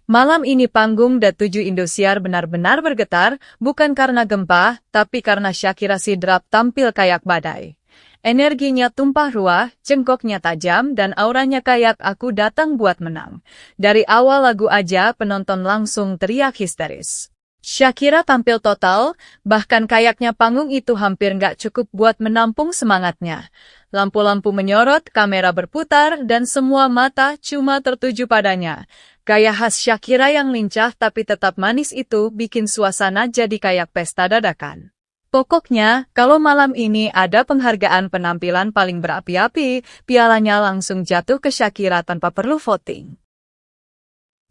Malam ini panggung Da7 Indosiar benar-benar bergetar, bukan karena gempa, tapi karena Shakira Sidrap tampil kayak badai. Energinya tumpah ruah, cengkoknya tajam, dan auranya kayak aku datang buat menang. Dari awal lagu aja penonton langsung teriak histeris. Shakira tampil total, bahkan kayaknya panggung itu hampir nggak cukup buat menampung semangatnya. Lampu-lampu menyorot, kamera berputar, dan semua mata cuma tertuju padanya. Gaya khas Shakira yang lincah tapi tetap manis itu bikin suasana jadi kayak pesta dadakan. Pokoknya, kalau malam ini ada penghargaan penampilan paling berapi-api, pialanya langsung jatuh ke Shakira tanpa perlu voting.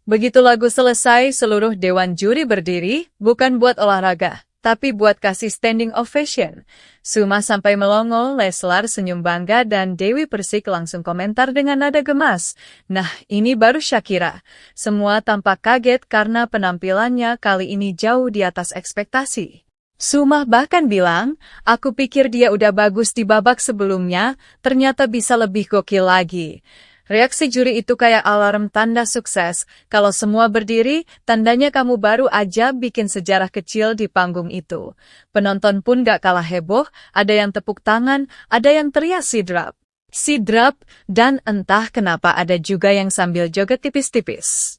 Begitu lagu selesai, seluruh dewan juri berdiri, bukan buat olahraga, tapi buat kasih standing ovation. Suma sampai melongo, Leslar senyum bangga, dan Dewi Persik langsung komentar dengan nada gemas. Nah, ini baru Shakira. Semua tampak kaget karena penampilannya kali ini jauh di atas ekspektasi. Suma bahkan bilang, aku pikir dia udah bagus di babak sebelumnya, ternyata bisa lebih gokil lagi. Reaksi juri itu kayak alarm tanda sukses. Kalau semua berdiri, tandanya kamu baru aja bikin sejarah kecil di panggung itu. Penonton pun gak kalah heboh, ada yang tepuk tangan, ada yang teriak Sidrap. Sidrap, dan entah kenapa ada juga yang sambil joget tipis-tipis.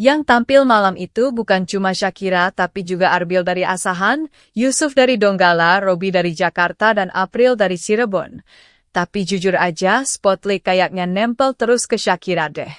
Yang tampil malam itu bukan cuma Shakira tapi juga Arbil dari Asahan, Yusuf dari Donggala, Robby dari Jakarta, dan April dari Cirebon. Tapi jujur aja, spotlight kayaknya nempel terus ke Shakira deh.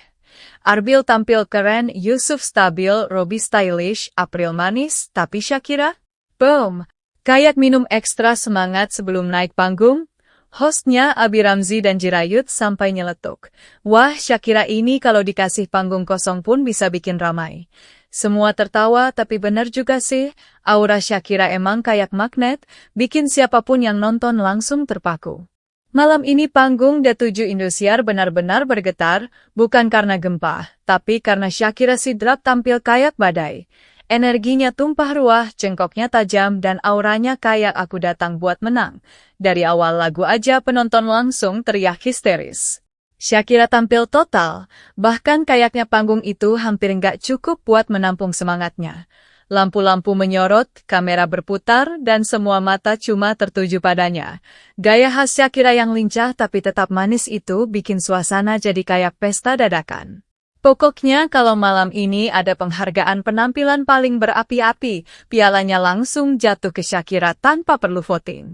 Arbil tampil keren, Yusuf stabil, Robby stylish, April manis, tapi Shakira? Boom! Kayak minum ekstra semangat sebelum naik panggung. Hostnya Abi Ramzi dan Jirayut sampai nyeletuk. Wah, Shakira ini kalau dikasih panggung kosong pun bisa bikin ramai. Semua tertawa, tapi benar juga sih, aura Shakira emang kayak magnet, bikin siapapun yang nonton langsung terpaku. Malam ini panggung Da7 Indosiar benar-benar bergetar, bukan karena gempa, tapi karena Shakira Sidrap tampil kayak badai. Energinya tumpah ruah, cengkoknya tajam, dan auranya kayak aku datang buat menang. Dari awal lagu aja penonton langsung teriak histeris. Shakira tampil total, bahkan kayaknya panggung itu hampir nggak cukup buat menampung semangatnya. Lampu-lampu menyorot, kamera berputar, dan semua mata cuma tertuju padanya. Gaya khas Shakira yang lincah tapi tetap manis itu bikin suasana jadi kayak pesta dadakan. Pokoknya kalau malam ini ada penghargaan penampilan paling berapi-api, pialanya langsung jatuh ke Shakira tanpa perlu voting.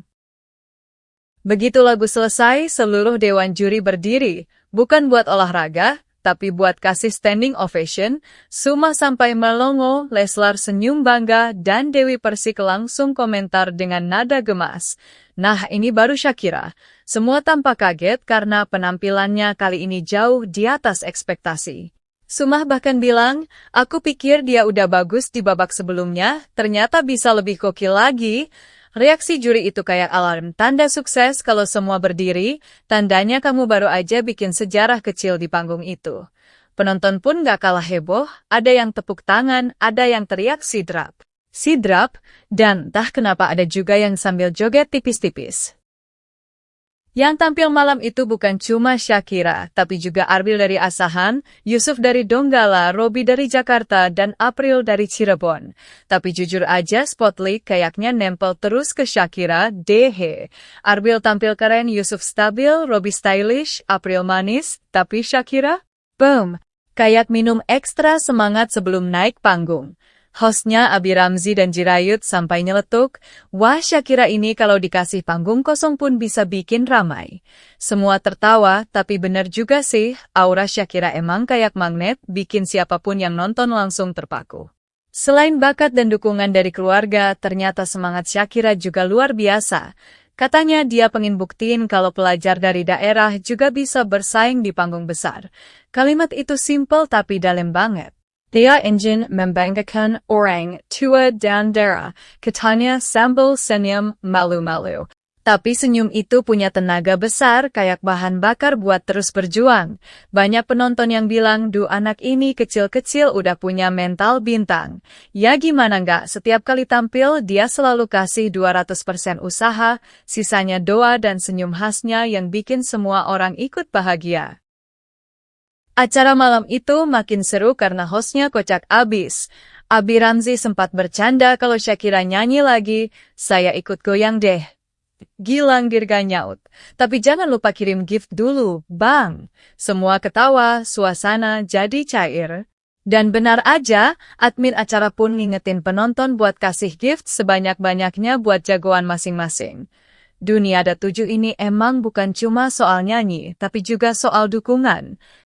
Begitu lagu selesai, seluruh dewan juri berdiri, bukan buat olahraga, tapi buat kasih standing ovation. Suma sampai melongo, Leslar senyum bangga, dan Dewi Persik langsung komentar dengan nada gemas. Nah, ini baru Shakira. Semua tampak kaget karena penampilannya kali ini jauh di atas ekspektasi. Suma bahkan bilang, aku pikir dia udah bagus di babak sebelumnya, ternyata bisa lebih gokil lagi. Reaksi juri itu kayak alarm tanda sukses. Kalau semua berdiri, tandanya kamu baru aja bikin sejarah kecil di panggung itu. Penonton pun gak kalah heboh, ada yang tepuk tangan, ada yang teriak Sidrap. Sidrap, dan entah kenapa ada juga yang sambil joget tipis-tipis. Yang tampil malam itu bukan cuma Shakira, tapi juga Arbil dari Asahan, Yusuf dari Donggala, Robby dari Jakarta, dan April dari Cirebon. Tapi jujur aja spotlight kayaknya nempel terus ke Shakira, deh. Arbil tampil keren, Yusuf stabil, Robby stylish, April manis, tapi Shakira? Boom! Kayak minum ekstra semangat sebelum naik panggung. Hostnya Abi Ramzi dan Jirayut sampai nyeletuk, wah Shakira ini kalau dikasih panggung kosong pun bisa bikin ramai. Semua tertawa, tapi benar juga sih, aura Shakira emang kayak magnet, bikin siapapun yang nonton langsung terpaku. Selain bakat dan dukungan dari keluarga, ternyata semangat Shakira juga luar biasa. Katanya dia pengen buktiin kalau pelajar dari daerah juga bisa bersaing di panggung besar. Kalimat itu simple tapi dalam banget. Dia ingin membanggakan orang tua dan daerah, katanya sambil senyum malu-malu. Tapi senyum itu punya tenaga besar kayak bahan bakar buat terus berjuang. Banyak penonton yang bilang, duh anak ini kecil-kecil udah punya mental bintang. Ya gimana nggak, setiap kali tampil dia selalu kasih 200% usaha, sisanya doa dan senyum khasnya yang bikin semua orang ikut bahagia. Acara malam itu makin seru karena hostnya kocak abis. Abi Ramzi sempat bercanda kalau Shakira nyanyi lagi, saya ikut goyang deh. Gilang Dirga nyaut. Tapi jangan lupa kirim gift dulu, Bang. Semua ketawa, suasana jadi cair. Dan benar aja, admin acara pun ngingetin penonton buat kasih gift sebanyak-banyaknya buat jagoan masing-masing. Dunia Ada 7 ini emang bukan cuma soal nyanyi, tapi juga soal dukungan.